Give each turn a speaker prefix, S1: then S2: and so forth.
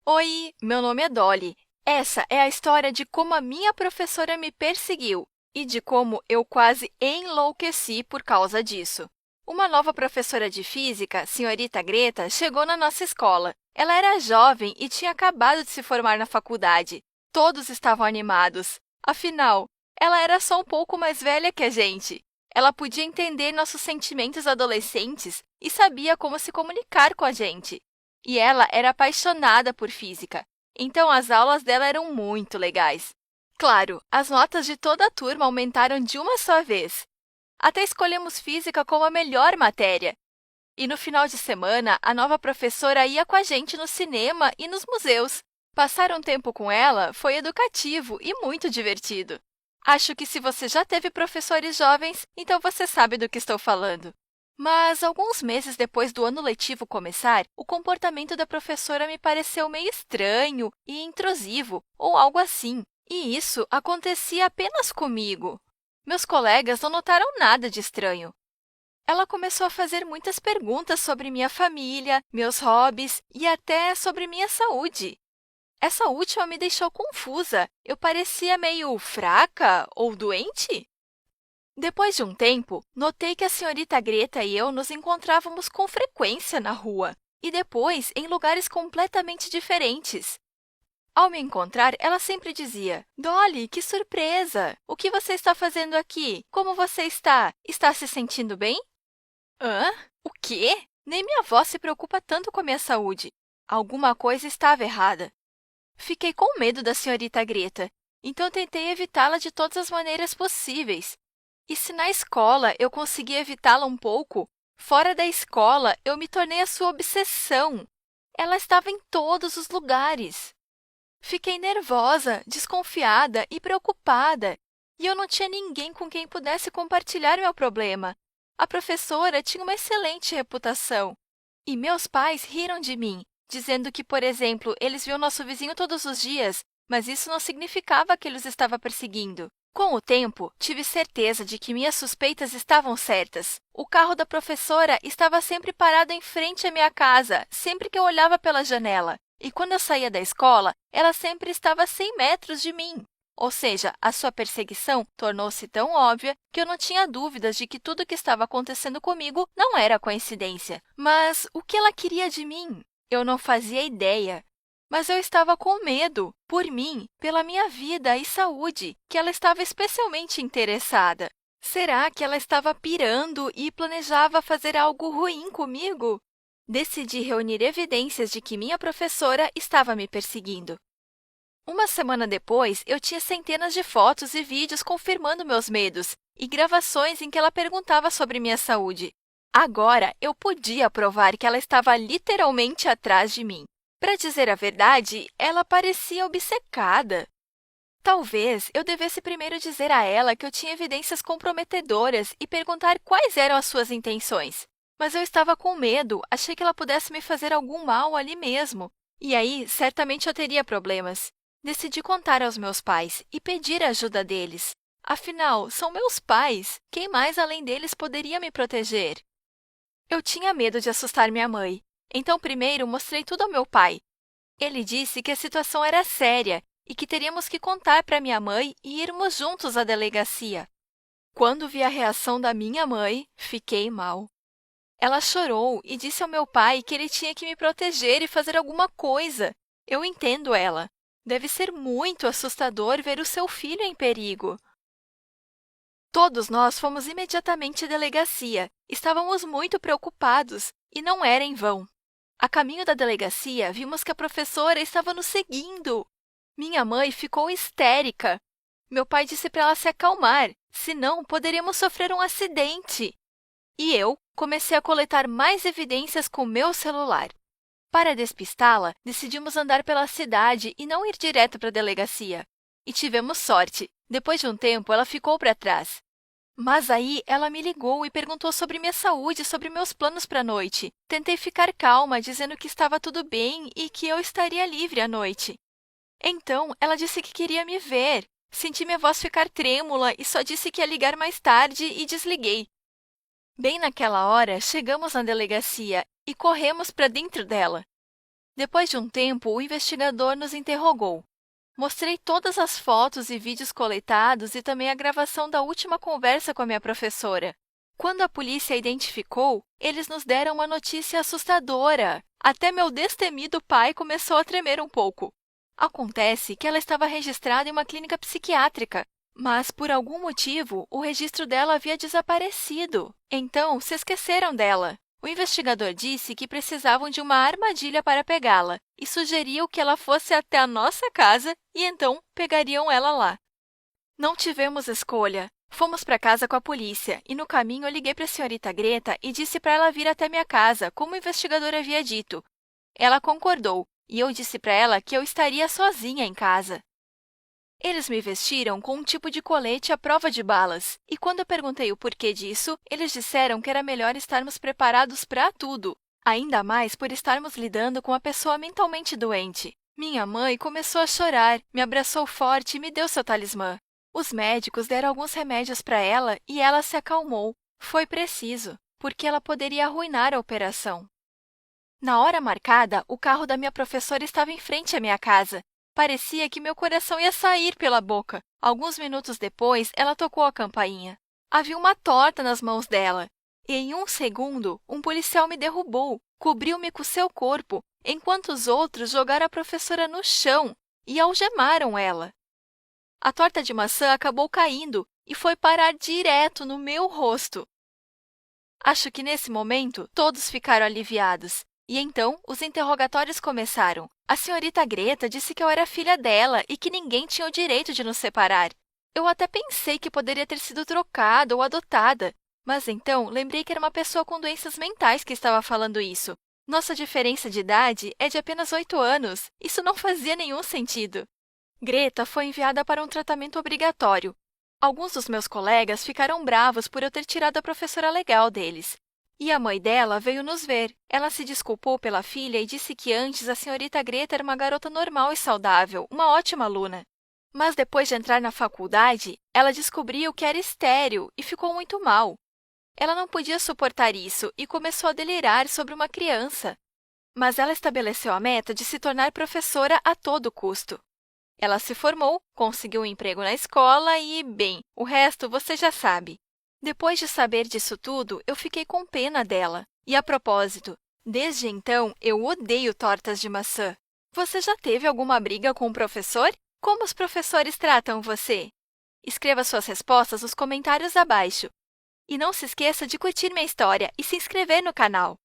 S1: Oi, meu nome é Dolly. Essa é a história de como a minha professora me perseguiu e de como eu quase enlouqueci por causa disso. Uma nova professora de física, senhorita Greta, chegou na nossa escola. Ela era jovem e tinha acabado de se formar na faculdade. Todos estavam animados. Afinal, ela era só um pouco mais velha que a gente. Ela podia entender nossos sentimentos adolescentes e sabia como se comunicar com a gente. E ela era apaixonada por física, então as aulas dela eram muito legais. Claro, as notas de toda a turma aumentaram de uma só vez. Até escolhemos física como a melhor matéria. E no final de semana, a nova professora ia com a gente no cinema e nos museus. Passar um tempo com ela foi educativo e muito divertido. Acho que se você já teve professores jovens, então você sabe do que estou falando. Mas, alguns meses depois do ano letivo começar, o comportamento da professora me pareceu meio estranho e intrusivo, ou algo assim. E isso acontecia apenas comigo. Meus colegas não notaram nada de estranho. Ela começou a fazer muitas perguntas sobre minha família, meus hobbies e até sobre minha saúde. Essa última me deixou confusa. Eu parecia meio fraca ou doente? Depois de um tempo, notei que a senhorita Greta e eu nos encontrávamos com frequência na rua e depois em lugares completamente diferentes. Ao me encontrar, ela sempre dizia: Dolly, que surpresa! O que você está fazendo aqui? Como você está? Está se sentindo bem? Hã? O quê? Nem minha avó se preocupa tanto com a minha saúde. Alguma coisa estava errada. Fiquei com medo da senhorita Greta, então tentei evitá-la de todas as maneiras possíveis. E se na escola eu consegui evitá-la um pouco, fora da escola eu me tornei a sua obsessão. Ela estava em todos os lugares. Fiquei nervosa, desconfiada e preocupada, e eu não tinha ninguém com quem pudesse compartilhar meu problema. A professora tinha uma excelente reputação, e meus pais riram de mim, dizendo que, por exemplo, eles viam nosso vizinho todos os dias, mas isso não significava que ele os estava perseguindo. Com o tempo, tive certeza de que minhas suspeitas estavam certas. O carro da professora estava sempre parado em frente à minha casa, sempre que eu olhava pela janela. E quando eu saía da escola, ela sempre estava a 100 metros de mim. Ou seja, a sua perseguição tornou-se tão óbvia que eu não tinha dúvidas de que tudo o que estava acontecendo comigo não era coincidência. Mas o que ela queria de mim? Eu não fazia ideia. Mas eu estava com medo, por mim, pela minha vida e saúde, que ela estava especialmente interessada. Será que ela estava pirando e planejava fazer algo ruim comigo? Decidi reunir evidências de que minha professora estava me perseguindo. Uma semana depois, eu tinha centenas de fotos e vídeos confirmando meus medos e gravações em que ela perguntava sobre minha saúde. Agora, eu podia provar que ela estava literalmente atrás de mim. Para dizer a verdade, ela parecia obcecada. Talvez eu devesse primeiro dizer a ela que eu tinha evidências comprometedoras e perguntar quais eram as suas intenções. Mas eu estava com medo, achei que ela pudesse me fazer algum mal ali mesmo. E aí, certamente eu teria problemas. Decidi contar aos meus pais e pedir a ajuda deles. Afinal, são meus pais. Quem mais além deles poderia me proteger? Eu tinha medo de assustar minha mãe. Então, primeiro, mostrei tudo ao meu pai. Ele disse que a situação era séria e que teríamos que contar para minha mãe e irmos juntos à delegacia. Quando vi a reação da minha mãe, fiquei mal. Ela chorou e disse ao meu pai que ele tinha que me proteger e fazer alguma coisa. Eu entendo ela. Deve ser muito assustador ver o seu filho em perigo. Todos nós fomos imediatamente à delegacia. Estávamos muito preocupados e não era em vão. A caminho da delegacia, vimos que a professora estava nos seguindo. Minha mãe ficou histérica. Meu pai disse para ela se acalmar, senão poderíamos sofrer um acidente. E eu comecei a coletar mais evidências com meu celular. Para despistá-la, decidimos andar pela cidade e não ir direto para a delegacia. E tivemos sorte. Depois de um tempo, ela ficou para trás. Mas aí ela me ligou e perguntou sobre minha saúde e sobre meus planos para a noite. Tentei ficar calma, dizendo que estava tudo bem e que eu estaria livre à noite. Então, ela disse que queria me ver. Senti minha voz ficar trêmula e só disse que ia ligar mais tarde e desliguei. Bem naquela hora, chegamos na delegacia e corremos para dentro dela. Depois de um tempo, o investigador nos interrogou. Mostrei todas as fotos e vídeos coletados e também a gravação da última conversa com a minha professora. Quando a polícia a identificou, eles nos deram uma notícia assustadora. Até meu destemido pai começou a tremer um pouco. Acontece que ela estava registrada em uma clínica psiquiátrica, mas, por algum motivo, o registro dela havia desaparecido. Então, se esqueceram dela. O investigador disse que precisavam de uma armadilha para pegá-la e sugeriu que ela fosse até a nossa casa e então pegariam ela lá. Não tivemos escolha. Fomos para casa com a polícia e, no caminho, eu liguei para a senhorita Greta e disse para ela vir até minha casa, como o investigador havia dito. Ela concordou e eu disse para ela que eu estaria sozinha em casa. Eles me vestiram com um tipo de colete à prova de balas, e quando eu perguntei o porquê disso, eles disseram que era melhor estarmos preparados para tudo, ainda mais por estarmos lidando com uma pessoa mentalmente doente. Minha mãe começou a chorar, me abraçou forte e me deu seu talismã. Os médicos deram alguns remédios para ela e ela se acalmou. Foi preciso, porque ela poderia arruinar a operação. Na hora marcada, o carro da minha professora estava em frente à minha casa. Parecia que meu coração ia sair pela boca. Alguns minutos depois, ela tocou a campainha. Havia uma torta nas mãos dela. E em um segundo, um policial me derrubou, cobriu-me com seu corpo, enquanto os outros jogaram a professora no chão e algemaram ela. A torta de maçã acabou caindo e foi parar direto no meu rosto. Acho que nesse momento todos ficaram aliviados. E então os interrogatórios começaram. A senhorita Greta disse que eu era filha dela e que ninguém tinha o direito de nos separar. Eu até pensei que poderia ter sido trocada ou adotada, mas então lembrei que era uma pessoa com doenças mentais que estava falando isso. Nossa diferença de idade é de apenas 8 anos. Isso não fazia nenhum sentido. Greta foi enviada para um tratamento obrigatório. Alguns dos meus colegas ficaram bravos por eu ter tirado a professora legal deles. E a mãe dela veio nos ver. Ela se desculpou pela filha e disse que antes a senhorita Greta era uma garota normal e saudável, uma ótima aluna. Mas depois de entrar na faculdade, ela descobriu que era estéril e ficou muito mal. Ela não podia suportar isso e começou a delirar sobre uma criança. Mas ela estabeleceu a meta de se tornar professora a todo custo. Ela se formou, conseguiu um emprego na escola e, bem, o resto você já sabe. Depois de saber disso tudo, eu fiquei com pena dela. E a propósito, desde então eu odeio tortas de maçã. Você já teve alguma briga com o professor? Como os professores tratam você? Escreva suas respostas nos comentários abaixo. E não se esqueça de curtir minha história e se inscrever no canal.